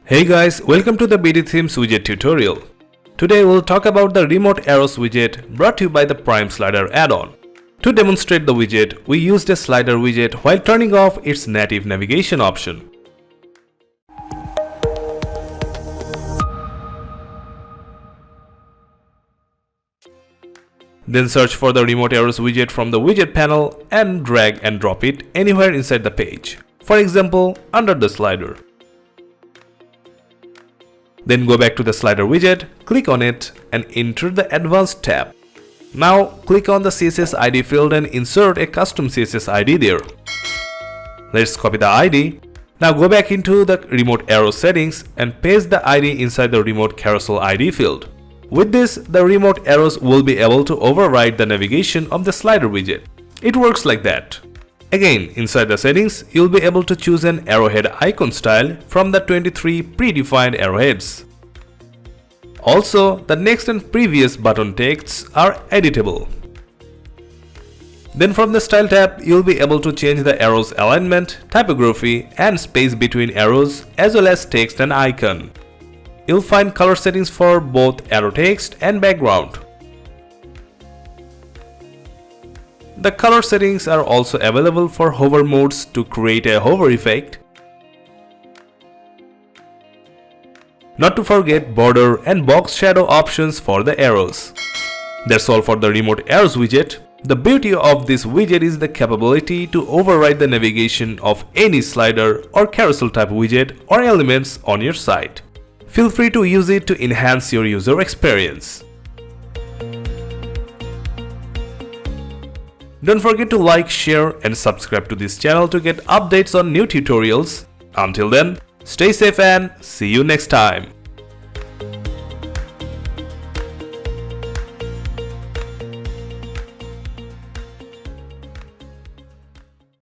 Hey guys, welcome to the BdThemes widget tutorial. Today we'll talk about the Remote Arrows widget brought to you by the Prime Slider add-on. To demonstrate the widget, we used a slider widget while turning off its native navigation option. Then search for the Remote Arrows widget from the widget panel and drag and drop it anywhere inside the page. For example, under the slider. Then go back to the slider widget, click on it and enter the Advanced tab. Now click on the CSS ID field and insert a custom CSS ID there. Let's copy the ID. Now go back into the Remote Arrow settings and paste the ID inside the Remote Carousel ID field. With this, the Remote Arrows will be able to override the navigation of the slider widget. It works like that. Again, inside the settings, you'll be able to choose an arrowhead icon style from the 23 predefined arrowheads. Also, the next and previous button texts are editable. Then from the Style tab, you'll be able to change the arrows alignment, typography, and space between arrows as well as text and icon. You'll find color settings for both arrow text and background. The color settings are also available for hover modes to create a hover effect. Not to forget border and box shadow options for the arrows. That's all for the Remote Arrows widget. The beauty of this widget is the capability to override the navigation of any slider or carousel type widget or elements on your site. Feel free to use it to enhance your user experience. Don't forget to like, share and subscribe to this channel to get updates on new tutorials. Until then, stay safe and see you next time.